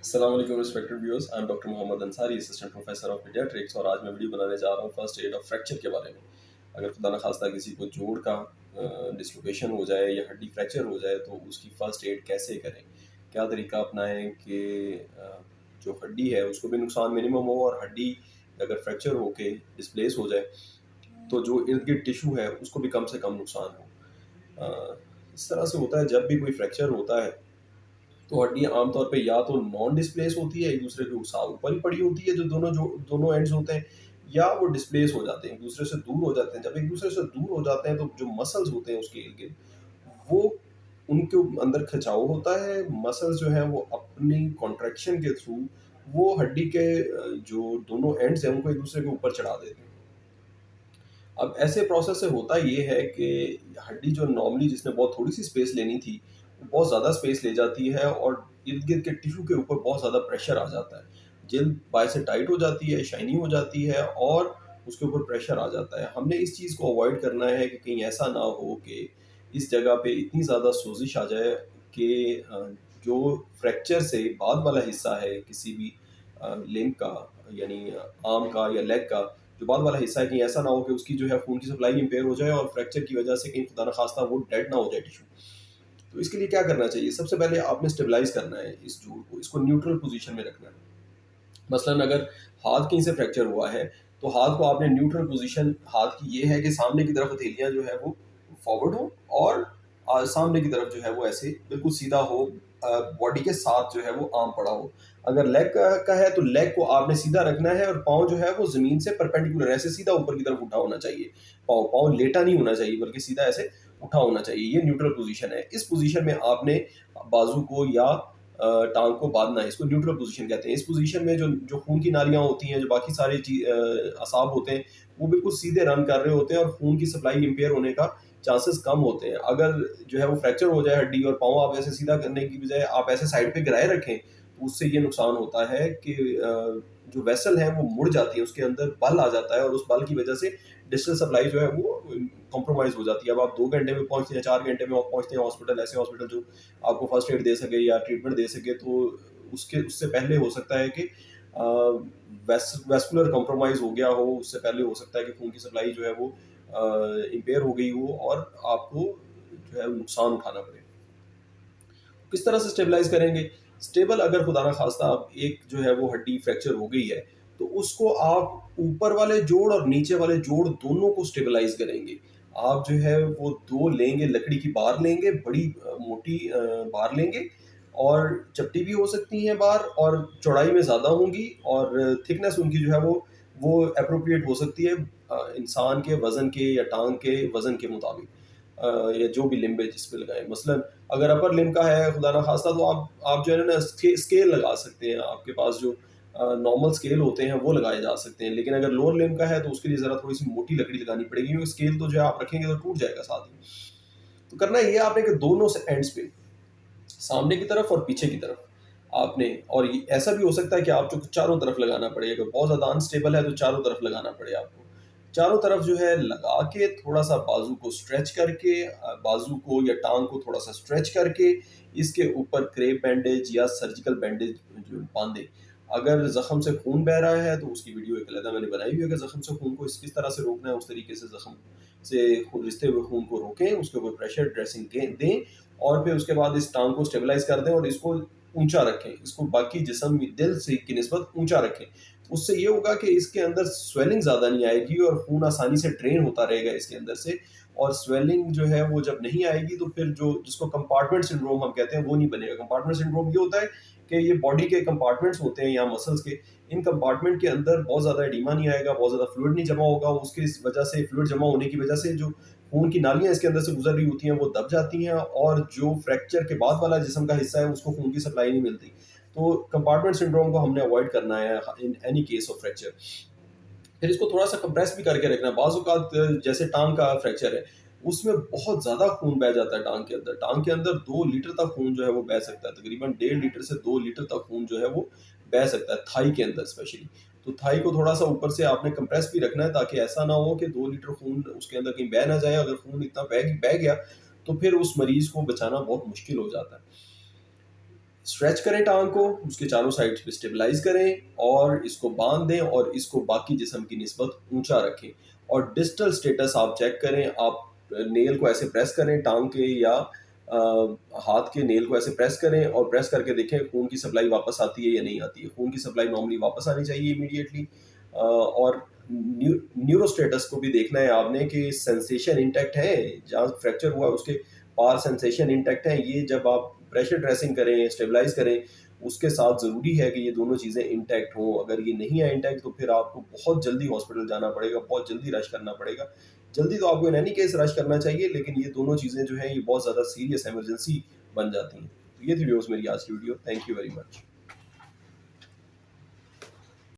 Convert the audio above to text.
अस्सलाम वालेकुम respected viewers, I am doctor Mohammad Ansari, assistant professor of paediatrics. और आज मैं वीडियो बनाने जा रहा हूँ फर्स्ट एड ऑफ फ्रैक्चर के बारे में। अगर खुदा न खास्ता किसी को जोड़ का डिस्लोकेशन हो जाए या हड्डी फ्रैक्चर हो जाए तो उसकी फ़र्स्ट एड कैसे करें, क्या तरीका अपनाएं कि जो हड्डी है उसको भी नुकसान मिनिमम हो और हड्डी अगर फ्रैक्चर होके डिस्प्लेस हो जाए तो जो इर्द गिर्द टिशू है उसको भी कम से कम नुकसान हो। इस तरह से होता है जब भी कोई फ्रैक्चर होता है तो हड्डी आमतौर पे या तो नॉन डिस्प्लेस होती है, एक दूसरे के साथ ऊपर ही पड़ी होती है जो दोनों एंड्स होते हैं, या वो डिस्प्लेस हो जाते हैं, एक दूसरे से दूर हो जाते हैं। जब एक दूसरे से दूर हो जाते हैं तो जो मसल्स होते हैं उसके इर्द गिर्द वो उनके अंदर खिंचाव होता है। मसल्स जो है वो अपनी कॉन्ट्रैक्शन के थ्रू वो हड्डी के जो दोनों एंड्स हैं उनको एक दूसरे के ऊपर चढ़ा देते हैं। अब ऐसे प्रोसेस से होता ये है कि हड्डी जो नॉर्मली जिसने बहुत थोड़ी सी स्पेस लेनी थी, वो बहुत ज़्यादा स्पेस ले जाती है और इर्द-गिर्द के टिश्यू के ऊपर बहुत ज़्यादा प्रेशर आ जाता है। जल्द बाय से टाइट हो जाती है, शाइनी हो जाती है और उसके ऊपर प्रेशर आ जाता है। हमने इस चीज़ को अवॉइड करना है कि कहीं ऐसा ना हो कि इस जगह पे इतनी ज़्यादा सोज़िश आ जाए कि जो फ्रैक्चर से बाद वाला हिस्सा है किसी भी लिम्ब का, यानी आर्म का या लेग का, जो बाद वाला हिस्सा है कहीं ऐसा ना हो कि उसकी जो है खून की सप्लाई इम्पेयर हो जाए और फ्रैक्चर की वजह से कहीं खुदा न खास्ता वो डेड ना हो जाए टिश्यू। तो इसके लिए क्या करना चाहिए? सबसे पहले आपने स्टेबलाइज करना है इस जोड़ को, इसको न्यूट्रल पोजीशन में रखना है। मसलन अगर हाथ कहीं से फ्रैक्चर हुआ है तो हाथ को आपने न्यूट्रल पोजीशन, हाथ की ये है कि सामने की तरफ हथेलियां जो है वो फॉरवर्ड हो और सामने की तरफ जो है वो ऐसे बिल्कुल सीधा हो, बॉडी के साथ जो है वो आर्म पड़ा हो। अगर लेग का है तो लेग को आपने सीधा रखना है और पाँव जो है वो जमीन से परपेंडिकुलर ऐसे सीधा ऊपर की तरफ उठा होना चाहिए। पाँव पाँव लेटा नहीं होना चाहिए बल्कि सीधा ऐसे उठा होना चाहिए। ये न्यूट्रल पोजीशन है। इस पोजीशन में आपने बाजू को या टांग को बांधना है, इसको न्यूट्रल पोजीशन कहते हैं। इस पोजीशन में जो जो खून की नालियां होती हैं, जो बाकी सारे असाब होते हैं, वो बिल्कुल सीधे रन कर रहे होते हैं और खून की सप्लाई इम्पेयर होने का चांसेस कम होते हैं। अगर जो है वो फ्रैक्चर हो जाए हड्डी और पाँव आप ऐसे सीधा करने की बजाय आप ऐसे साइड पे गिराए रखें, तो उससे ये नुकसान होता है कि जो वेसल है वो मुड़ जाती है, उसके अंदर बल आ जाता है और उस बल की वजह से डिस्टल सप्लाई जो है वो कॉम्प्रोमाइज़ हो जाती है। अब आप 2 घंटे में पहुँचते हैं, 4 घंटे में आप पहुँचते हैं हॉस्पिटल, ऐसे हॉस्पिटल जो आपको फर्स्ट एड दे सके या ट्रीटमेंट दे सके, तो उससे पहले हो सकता है कि वैस्कुलर कॉम्प्रोमाइज़ हो गया हो, उससे पहले हो सकता है कि खून की सप्लाई जो है वो इम्पेयर हो गई हो और आपको जो है नुकसान उठाना पड़े। किस तरह से स्टेबलाइज़ करेंगे? स्टेबल अगर खुदा ना ख़ास्ता अब एक जो है वो हड्डी फ्रैक्चर हो गई है, तो उसको आप ऊपर वाले जोड़ और नीचे वाले जोड़ दोनों को स्टेबलाइज़ करेंगे। आप जो है वो 2 लेंगे, लकड़ी की बार लेंगे, बड़ी मोटी बार लेंगे और चपटी भी हो सकती हैं बार और चौड़ाई में ज़्यादा होंगी और थिकनेस उनकी जो है वो एप्रोप्रिएट हो सकती है इंसान के वज़न के या टाँग के वज़न के मुताबिक। या जो भी लिम्ब है जिस पे लगाएँ। मसलन अगर अपर लिम्ब का है खुदा ना ख़ास्ता, तो आप जो है ना स्केल लगा सकते हैं। आपके पास जो नॉर्मल स्केल होते हैं वो लगाए जा सकते हैं। लेकिन अगर लोअर लिम्ब का है तो उसके लिए ज़रा थोड़ी-सी मोटी लकड़ी लगानी पड़ेगी, क्योंकि स्केल तो जो है आप रखेंगे तो टूट जाएगा साथ ही। तो करना ये है आपने कि दोनों से एंड्स पे, सामने की तरफ और पीछे की तरफ आपने, और ये ऐसा भी हो सकता है कि आपको चारों तरफ लगाना पड़े। अगर बहुत ज़्यादा अनस्टेबल है तो चारों तरफ लगाना पड़े आपको। चारों तरफ जो है लगा के थोड़ा-सा बाजू को स्ट्रेच करके, बाजू को या टाँग को थोड़ा-सा स्ट्रेच करके इसके ऊपर क्रेप बैंडेज या सर्जिकल बैंडेज जो बाँधे। अगर ज़ख्म से खून बह रहा है तो उसकी वीडियो एक अलग मैंने बनाई हुई है कि ज़ख्म से खून को किस तरह से रोकना है, उस तरीके से ज़ख्म से रिसते हुए खून को रोकें, उसके ऊपर प्रेशर ड्रेसिंग दें और फिर उसके बाद इस टाँग को स्टेबलाइज़ कर दें और इसको ऊँचा रखें। इसको बाकी जिस्म दिल से की निस्बत ऊँचा रखें। उससे ये होगा कि इसके अंदर स्वेलिंग ज़्यादा नहीं आएगी और खून आसानी से ड्रेन होता रहेगा इसके अंदर से। और स्वेलिंग जो है वो जब नहीं आएगी तो फिर जो जिसको कंपार्टमेंट सिंड्रोम हम कहते हैं वो नहीं बनेगा। कंपार्टमेंट सिंड्रोम ये होता है कि ये बॉडी के कंपार्टमेंट्स होते हैं या मसल्स के, इन कंपार्टमेंट के अंदर बहुत ज़्यादा एडिमा नहीं आएगा, बहुत ज़्यादा फ्लूइड नहीं जमा होगा। उसकी वजह से, फ्लूइड जमा होने की वजह से जो खून की नालियाँ इसके अंदर से गुजर रही होती हैं वो दब जाती हैं और जो फ्रैक्चर के बाद वाला जिस्म का हिस्सा है उसको खून की सप्लाई नहीं मिलती। तो कंपार्टमेंट सिंड्रोम को हमने अवॉइड करना है in any case of fracture. फिर इसको थोड़ा-सा कंप्रेस भी करके रखना है। बाज़ औक़ात जैसे टाँग का फ्रैक्चर है, उसमें बहुत ज़्यादा खून बह जाता है टाँग के अंदर। टाँग के अंदर 2 लीटर तक खून जो है वो बह सकता है। तकरीबन 1.5 लीटर से 2 लीटर तक खून जो है वो बह सकता है, थाई के अंदर स्पेशली। तो थाई को थोड़ा-सा ऊपर से आपने कंप्रेस भी रखना है ताकि ऐसा ना हो कि 2 लीटर खून उसके अंदर कहीं बह ना जाए। अगर खून इतना बह गया, तो फिर उस मरीज़ को बचाना बहुत मुश्किल हो जाता है। स्ट्रेच करें टांग को, उसके चारों साइड पे स्टेबलाइज करें और इसको बांध दें और इसको बाकी जिस्म की निस्बत ऊंचा रखें। और डिस्टल स्टेटस आप चेक करें, आप नेल को ऐसे प्रेस करें टांग के या हाथ के नेल को ऐसे प्रेस करें और प्रेस करके देखें खून की सप्लाई वापस आती है या नहीं आती है। खून की सप्लाई नॉर्मली वापस आनी चाहिए इमीडिएटली। और न्यूरोस्टेटस को भी देखना है आपने कि सेंसेशन इंटैक्ट है, जहाँ फ्रैक्चर हुआ उसके पार सेंसेशन इंटैक्ट है। ये जब आप प्रेशर ड्रेसिंग करें, स्टेबलाइज करें, उसके साथ ज़रूरी है कि ये दोनों चीज़ें इंटैक्ट हों। अगर ये नहीं है इंटैक्ट तो फिर आपको बहुत जल्दी हॉस्पिटल जाना पड़ेगा, बहुत जल्दी रश करना पड़ेगा। जल्दी तो आपको इन एनी केस रश करना चाहिए, लेकिन ये दोनों चीज़ें जो हैं ये बहुत ज़्यादा सीरियस इमरजेंसी बन जाती हैं। तो ये थी व्यूअर्स मेरी आज की video. Thank you very much.